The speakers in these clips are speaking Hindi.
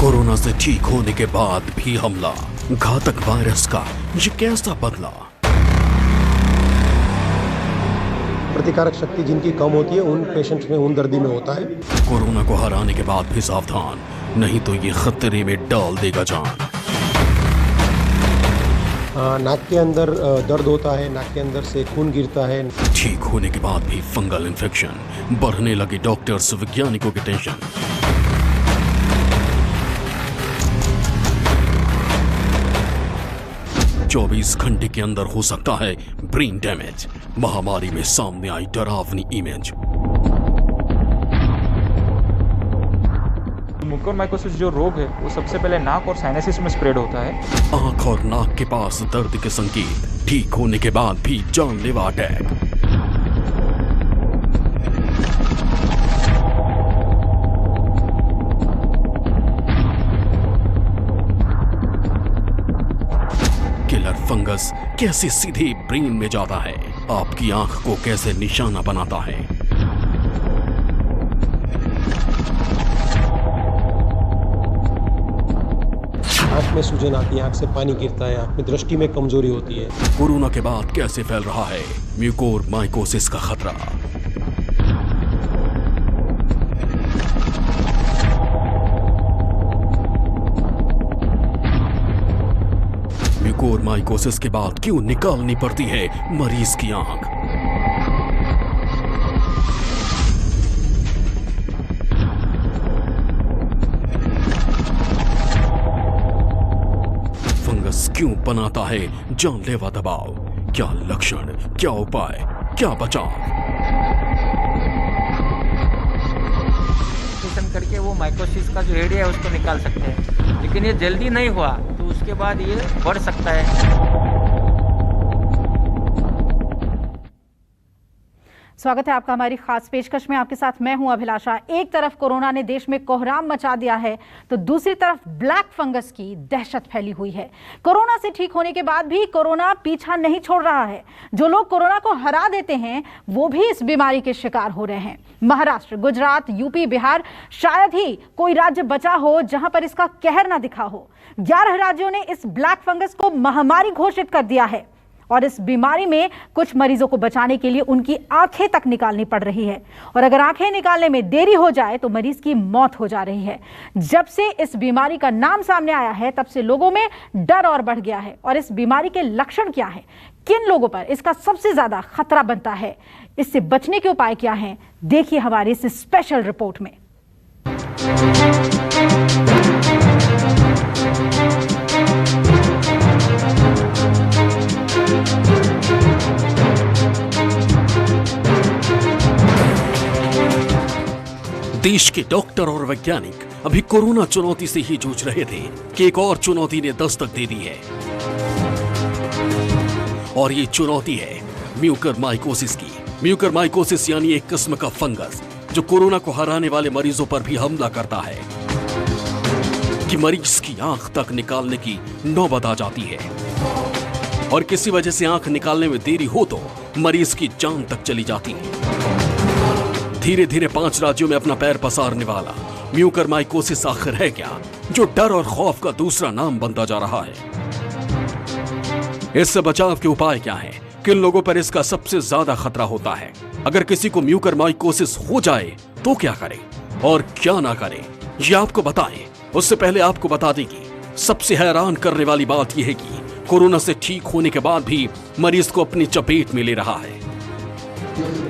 कोरोना से ठीक होने के बाद भी हमला, घातक वायरस का ये कैसा बदला? प्रतिकारक शक्ति जिनकी कम होती है उन पेशेंट्स में, उन दर्दी में होता है। कोरोना को हराने के बाद भी सावधान, नहीं तो ये खतरे में डाल देगा जान। नाक के अंदर दर्द होता है, नाक के अंदर से खून गिरता है। ठीक होने के बाद भी फंगल इन्फेक्शन, बढ़ने लगे डॉक्टर्स वैज्ञानिकों की टेंशन। चौबीस घंटे के अंदर हो सकता है ब्रेन डैमेज, महामारी में सामने आई डरावनी इमेज। म्यूकोरमाइकोसिस जो रोग है वो सबसे पहले नाक और साइनसिस में स्प्रेड होता है। आंख और नाक के पास दर्द के संकेत, ठीक होने के बाद भी जानलेवा अटैक। किलर फंगस कैसे सीधे ब्रेन में जाता है, आपकी आंख को कैसे निशाना बनाता है। आंख में सूजन आती है, आंख से पानी गिरता है, आंख में दृष्टि में कमजोरी होती है। कोरोना के बाद कैसे फैल रहा है म्यूकोरमाइकोसिस का खतरा? म्यूकोरमाइकोसिस के बाद क्यों निकालनी पड़ती है मरीज की आंख? फंगस क्यों बनाता है जानलेवा दबाव? क्या लक्षण, क्या उपाय, क्या बचाव? करके वो माइकोसिस का जो एरिया है उसको निकाल सकते हैं, लेकिन ये जल्दी नहीं हुआ तो उसके बाद ये बढ़ सकता है। स्वागत है आपका हमारी खास पेशकश में। आपके साथ मैं हूं अभिलाषा। एक तरफ कोरोना ने देश में कोहराम मचा दिया है तो दूसरी तरफ ब्लैक फंगस की दहशत फैली हुई है। कोरोना से ठीक होने के बाद भी कोरोना पीछा नहीं छोड़ रहा है। जो लोग कोरोना को हरा देते हैं वो भी इस बीमारी के शिकार हो रहे हैं। महाराष्ट्र, गुजरात, यूपी, बिहार, शायद ही कोई राज्य बचा हो जहां पर इसका कहर ना दिखा हो। 11 राज्यों ने इस ब्लैक फंगस को महामारी घोषित कर दिया है और इस बीमारी में कुछ मरीजों को बचाने के लिए उनकी आंखें तक निकालनी पड़ रही है, और अगर आंखें निकालने में देरी हो जाए तो मरीज की मौत हो जा रही है। जब से इस बीमारी का नाम सामने आया है तब से लोगों में डर और बढ़ गया है। और इस बीमारी के लक्षण क्या हैं, किन लोगों पर इसका सबसे ज्यादा खतरा बनता है, इससे बचने के उपाय क्या हैं, देखिए हमारी इस स्पेशल रिपोर्ट में। देश के डॉक्टर और वैज्ञानिक अभी कोरोना चुनौती से ही जूझ रहे थे कि एक और चुनौती ने दस्तक दे दी है, और ये चुनौती है म्यूकोरमाइकोसिस की। म्यूकोरमाइकोसिस यानी एक किस्म का फंगस जो कोरोना को हराने वाले मरीजों पर भी हमला करता है कि मरीज की आंख तक निकालने की नौबत आ जाती है, और किसी वजह से आंख निकालने में देरी हो तो मरीज की जान तक चली जाती है। धीरे धीरे 5 राज्यों में अपना पैर पसारने वाला म्यूकोरमाइकोसिस आखिर है क्या, जो डर और खौफ का दूसरा नाम बनता जा रहा है? इससे बचाव के उपाय क्या हैं? किन लोगों पर इसका सबसे ज्यादा खतरा होता है? अगर किसी को म्यूकोरमाइकोसिस हो जाए तो क्या करें और क्या ना करें, ये आपको बताएं। उससे पहले आपको बता दें कि सबसे हैरान करने वाली बात यह है कि कोरोना से ठीक होने के बाद भी मरीज को अपनी चपेट में ले रहा है।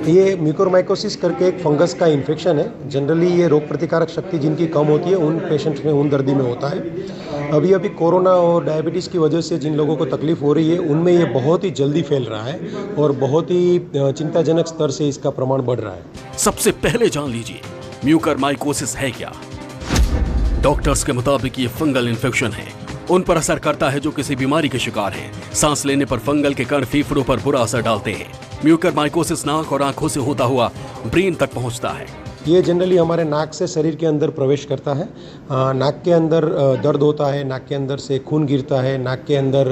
ये म्यूकोरमाइकोसिस करके एक फंगस का इन्फेक्शन है। जनरली ये रोग प्रतिकारक शक्ति जिनकी कम होती है उन पेशेंट्स में, उन दर्दी में होता है। अभी अभी कोरोना और डायबिटीज़ की वजह से जिन लोगों को तकलीफ हो रही है उनमें ये बहुत ही जल्दी फैल रहा है और बहुत ही चिंताजनक स्तर से इसका प्रमाण बढ़ रहा है। सबसे पहले जान लीजिए म्यूकोरमाइकोसिस है क्या। डॉक्टर्स के मुताबिक ये फंगल इन्फेक्शन है, उन पर असर करता है जो किसी बीमारी के शिकार हैं। सांस लेने पर फंगल के कण फेफड़ों पर बुरा असर डालते हैं। म्यूकोरमाइकोसिस नाक और आंखों से होता हुआ ब्रेन तक पहुंचता है। ये जनरली हमारे नाक से शरीर के अंदर प्रवेश करता है। नाक के अंदर दर्द होता है, नाक के अंदर से खून गिरता है, नाक के अंदर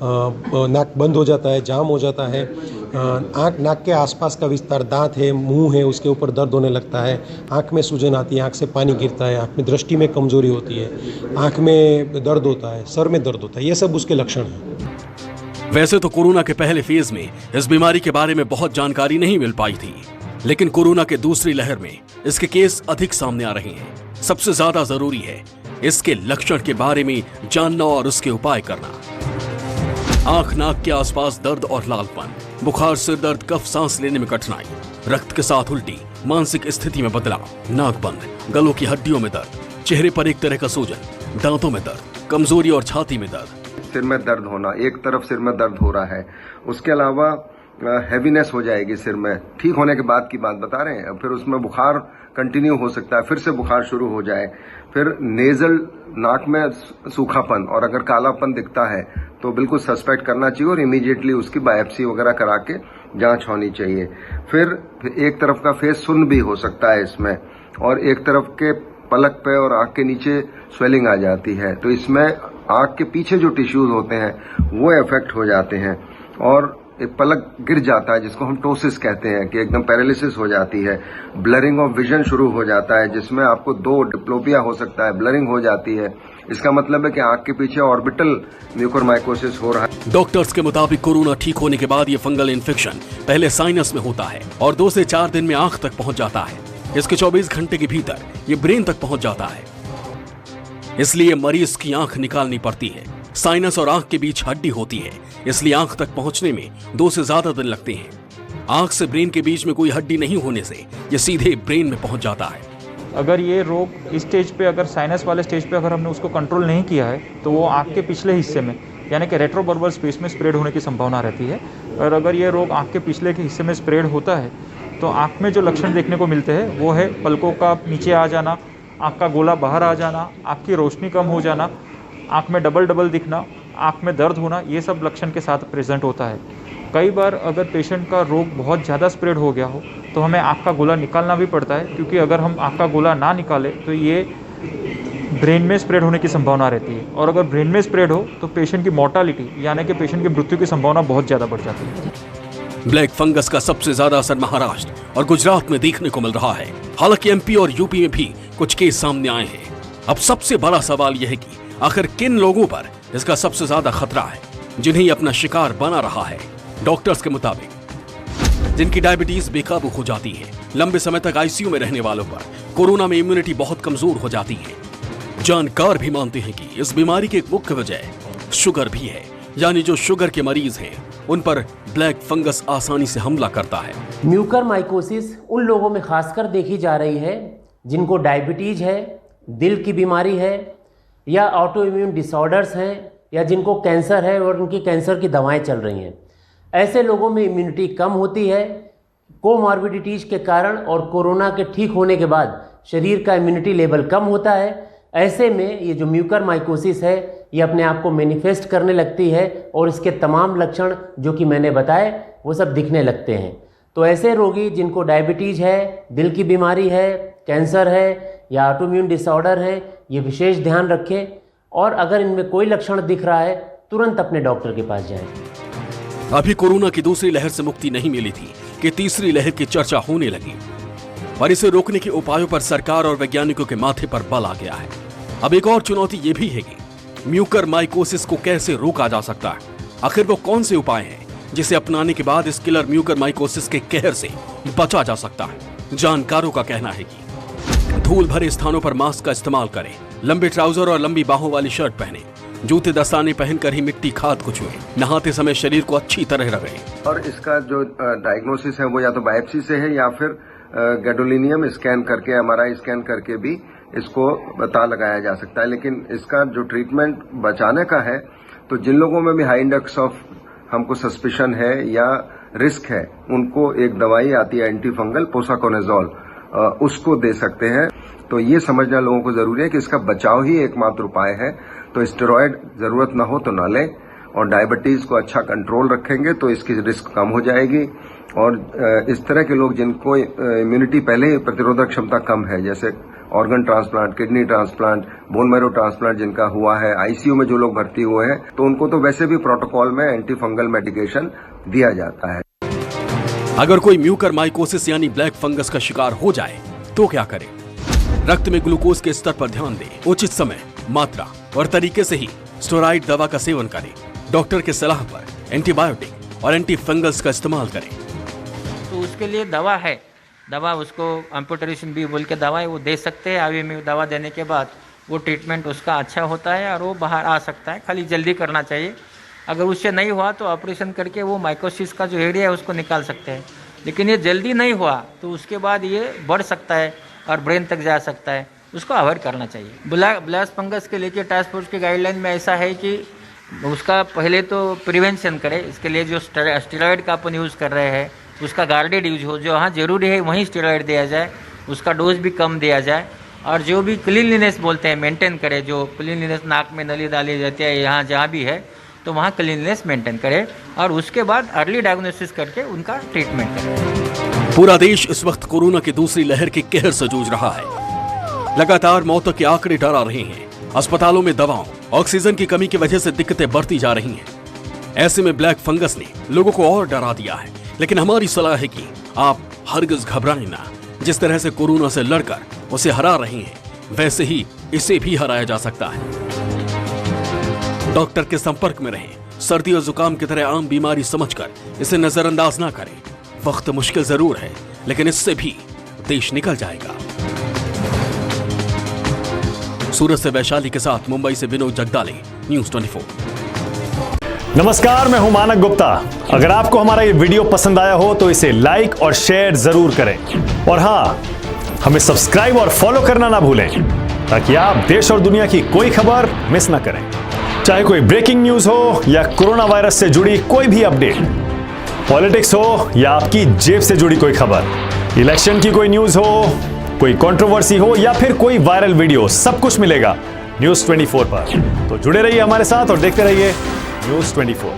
नाक बंद हो जाता है, जाम हो जाता है। आँख, नाक के आसपास का विस्तार, दांत है, मुंह है, उसके ऊपर दर्द होने लगता है। आँख में सूजन आती है, आँख से पानी गिरता है, आँख में दृष्टि में कमजोरी होती है, आँख में दर्द होता है, सर में दर्द होता है। ये सब उसके लक्षण हैं। वैसे तो कोरोना के पहले फेज में इस बीमारी के बारे में बहुत जानकारी नहीं मिल पाई थी, लेकिन कोरोना के दूसरी लहर में इसके केस अधिक सामने आ रहे हैं। सबसे ज्यादा जरूरी है इसके लक्षण के बारे में जानना और उसके उपाय करना। आंख, नाक के आसपास दर्द और लालपन, बुखार, सिर दर्द, कफ, सांस लेने में कठिनाई, रक्त के साथ उल्टी, मानसिक स्थिति में बदलाव, नाक बंद, गलों की हड्डियों में दर्द, चेहरे पर एक तरह का सूजन, दांतों में दर्द, कमजोरी और छाती में दर्द, सिर में दर्द होना, एक तरफ सिर में दर्द हो रहा है। उसके अलावा हैवीनेस हो जाएगी सिर में, ठीक होने के बाद की बात बता रहे हैं। फिर उसमें बुखार कंटिन्यू हो सकता है, फिर से बुखार शुरू हो जाए। फिर नेजल, नाक में सूखापन, और अगर कालापन दिखता है तो बिल्कुल सस्पेक्ट करना चाहिए और इमीडिएटली उसकी बायोप्सी वगैरह करा के जांच होनी चाहिए। फिर एक तरफ का फेस सुन्न भी हो सकता है इसमें, और एक तरफ के पलक पे और आंख के नीचे स्वेलिंग आ जाती है। तो इसमें आंख के पीछे जो टिश्यूज होते हैं वो इफेक्ट हो जाते हैं, और एक पलक गिर जाता है जिसको हम टोसिस कहते हैं, कि एकदम पैरालिसिस हो जाती है। ब्लरिंग ऑफ विजन शुरू हो जाता है, जिसमें आपको 2 डिप्लोपिया हो सकता है, ब्लरिंग हो जाती है। इसका मतलब है कि आंख के पीछे ऑर्बिटल म्यूकोरमाइकोसिस हो रहा है। डॉक्टर्स के मुताबिक कोरोना ठीक होने के बाद ये फंगल इन्फेक्शन पहले साइनस में होता है और 2 से 4 दिन में आंख तक पहुंच जाता है। इसके 24 घंटे के भीतर ये ब्रेन तक पहुंच जाता है, इसलिए मरीज की आंख निकालनी पड़ती है। साइनस और आंख के बीच हड्डी होती है, इसलिए आंख तक पहुंचने में 2 से ज्यादा दिन लगते हैं। आंख से ब्रेन के बीच में कोई हड्डी नहीं होने से ये सीधे ब्रेन में पहुंच जाता है। अगर ये रोग इस स्टेज पे, अगर साइनस वाले स्टेज पे अगर हमने उसको कंट्रोल नहीं किया है तो वो आँख के पिछले हिस्से में, यानी कि रेट्रोबर्बल स्पेस में स्प्रेड होने की संभावना रहती है। और अगर ये रोग आँख के पिछले के हिस्से में स्प्रेड होता है तो आँख में जो लक्षण देखने को मिलते हैं वो है पलकों का नीचे आ जाना, आँख का गोला बाहर आ जाना, आँख की रोशनी कम हो जाना, आँख में डबल दिखना, आँख में दर्द होना, ये सब लक्षण के साथ प्रेजेंट होता है। कई बार अगर पेशेंट का रोग बहुत ज़्यादा स्प्रेड हो गया हो तो हमें आँख का गोला निकालना भी पड़ता है, क्योंकि अगर हम आँख का गोला ना निकालें तो ये ब्रेन में स्प्रेड होने की संभावना रहती है, और अगर ब्रेन में स्प्रेड हो तो पेशेंट की मोर्टालिटी यानी कि पेशेंट की मृत्यु की संभावना बहुत ज़्यादा बढ़ जाती है। ब्लैक फंगस का सबसे ज्यादा असर महाराष्ट्र और गुजरात में देखने को मिल रहा है। हालांकि एमपी और यूपी में भी कुछ केस सामने आए हैं। अब सबसे बड़ा सवाल यह है कि आखिर किन लोगों पर इसका सबसे ज्यादा खतरा है, जिन्हें अपना शिकार बना रहा है। डॉक्टर्स के मुताबिक जिनकी डायबिटीज बेकाबू हो जाती है, लंबे समय तक आईसीयू में रहने वालों पर कोरोना में इम्यूनिटी बहुत कमजोर हो जाती है। जानकार भी मानते हैं कि इस बीमारी की एक मुख्य वजह शुगर भी है, यानी जो शुगर के मरीज हैं उन पर ब्लैक फंगस आसानी से हमला करता है। म्यूकरमाइकोसिस उन लोगों में खासकर देखी जा रही है जिनको डायबिटीज है, दिल की बीमारी है, या ऑटो इम्यून डिसऑर्डर्स हैं, या जिनको कैंसर है और उनकी कैंसर की दवाएं चल रही हैं। ऐसे लोगों में इम्यूनिटी कम होती है कोमॉर्बिडिटीज के कारण, और कोरोना के ठीक होने के बाद शरीर का इम्यूनिटी लेवल कम होता है। ऐसे में ये जो म्यूकरमाइकोसिस है ये अपने आप को मैनिफेस्ट करने लगती है, और इसके तमाम लक्षण जो कि मैंने बताए वो सब दिखने लगते हैं। तो ऐसे रोगी जिनको डायबिटीज है, दिल की बीमारी है, कैंसर है या ऑटोइम्यून डिसऑर्डर है, ये विशेष ध्यान रखें, और अगर इनमें कोई लक्षण दिख रहा है तुरंत अपने डॉक्टर के पास जाएं। अभी कोरोना की दूसरी लहर से मुक्ति नहीं मिली थी कि तीसरी लहर की चर्चा होने लगी, और इसे रोकने के उपायों पर सरकार और वैज्ञानिकों के माथे पर बल आ गया है। अब एक और चुनौती ये भी है कि म्यूकरमाइकोसिस को कैसे रोका जा सकता है। आखिर वो कौन से उपाय हैं जिसे अपनाने के बाद इस किलर म्यूकरमाइकोसिस के कहर से बचा जा सकता है। जानकारों का कहना है कि धूल भरे स्थानों पर मास्क का इस्तेमाल करें, लंबे ट्राउजर और लंबी बाहों वाली शर्ट पहने, जूते दस्ताने पहनकर ही मिट्टी खाद को छुएं, नहाते समय शरीर को अच्छी तरह रगड़ें। और इसका जो डायग्नोसिस है वो या तो बायोप्सी से है या फिर गैडोलिनियम स्कैन करके, एमआरआई स्कैन करके भी इसको पता लगाया जा सकता है। लेकिन इसका जो ट्रीटमेंट बचाने का है, तो जिन लोगों में भी हाई इंडेक्स ऑफ हमको सस्पिशन है या रिस्क है, उनको एक दवाई आती है एंटी फंगल पोसाकोनेजोल, उसको दे सकते हैं। तो ये समझना लोगों को जरूरी है कि इसका बचाव ही एकमात्र उपाय है। तो स्टेरॉयड जरूरत ना हो तो ना लें, और डायबिटीज को अच्छा कंट्रोल रखेंगे तो इसकी रिस्क कम हो जाएगी। और इस तरह के लोग जिनको इम्यूनिटी पहले ही प्रतिरोधक क्षमता कम है, जैसे organ transplant, kidney transplant, bone marrow transplant जिनका हुआ है, आईसीयू में जो लोग भर्ती हुए हैं, तो उनको तो वैसे भी प्रोटोकॉल में एंटी फंगल मेडिकेशन दिया जाता है। अगर कोई म्यूकरमाइकोसिस यानी ब्लैक फंगस का शिकार हो जाए तो क्या करें? रक्त में ग्लूकोज के स्तर पर ध्यान दें, उचित समय, मात्रा और तरीके से ही स्टेरॉइड दवा का सेवन करें। डॉक्टर की सलाह पर एंटीबायोटिक और एंटी फंगल्स का इस्तेमाल करें। तो उसके लिए दवा है, दवा उसको एम्पुटेशन भी बोल के दवा है, वो दे सकते हैं। आईवी में दवा देने के बाद वो ट्रीटमेंट उसका अच्छा होता है और वो बाहर आ सकता है। खाली जल्दी करना चाहिए। अगर उससे नहीं हुआ तो ऑपरेशन करके वो माइकोसिस का जो एरिया है उसको निकाल सकते हैं। लेकिन ये जल्दी नहीं हुआ तो उसके बाद ये बढ़ सकता है और ब्रेन तक जा सकता है, उसको अवॉइड करना चाहिए। ब्लैक फंगस के लेके टास्क फोर्स के गाइडलाइन में ऐसा है कि उसका पहले तो प्रिवेंशन करें। इसके लिए जो स्टेरॉइड का अपन यूज़ कर रहे हैं उसका गार्डेड यूज हो, जो हाँ जरूरी है वहीं स्टेरॉइड दिया जाए, उसका डोज भी कम दिया जाए। और जो भी क्लीनलीनेस बोलते हैं मेंटेन करें, जो क्लीनलीनेस नाक में नली डाली जाती है यहाँ जहाँ भी है तो वहाँ क्लीनलीनेस मेंटेन करें और उसके बाद अर्ली डायग्नोसिस करके उनका ट्रीटमेंट करें। पूरा देश इस वक्त कोरोना की दूसरी लहर के कहर से जूझ रहा है। लगातार मौतों के आंकड़े डरा रहे हैं। अस्पतालों में दवाओं, ऑक्सीजन की कमी की वजह से दिक्कतें बढ़ती जा रही हैं। ऐसे में ब्लैक फंगस ने लोगों को और डरा दिया है। लेकिन हमारी सलाह है कि आप हरगिज घबराएं ना। जिस तरह से कोरोना से लड़कर उसे हरा रहे हैं वैसे ही इसे भी हराया जा सकता है। डॉक्टर के संपर्क में रहें। सर्दी और जुकाम की तरह आम बीमारी समझकर इसे नजरअंदाज ना करें। वक्त मुश्किल जरूर है लेकिन इससे भी देश निकल जाएगा। सूरत से वैशाली के साथ मुंबई से विनोद जगदाले, न्यूज़ 24। नमस्कार, मैं हूं मानक गुप्ता। अगर आपको हमारा ये वीडियो पसंद आया हो तो इसे लाइक और शेयर जरूर करें और हाँ, हमें सब्सक्राइब और फॉलो करना ना भूलें ताकि आप देश और दुनिया की कोई खबर मिस ना करें। चाहे कोई ब्रेकिंग न्यूज हो या कोरोना वायरस से जुड़ी कोई भी अपडेट, पॉलिटिक्स हो या आपकी जेब से जुड़ी कोई खबर, इलेक्शन की कोई न्यूज हो, कोई कंट्रोवर्सी हो या फिर कोई वायरल वीडियो, सब कुछ मिलेगा न्यूज़ 24 पर। तो जुड़े रहिए हमारे साथ और देखते रहिए न्यूज़ 24।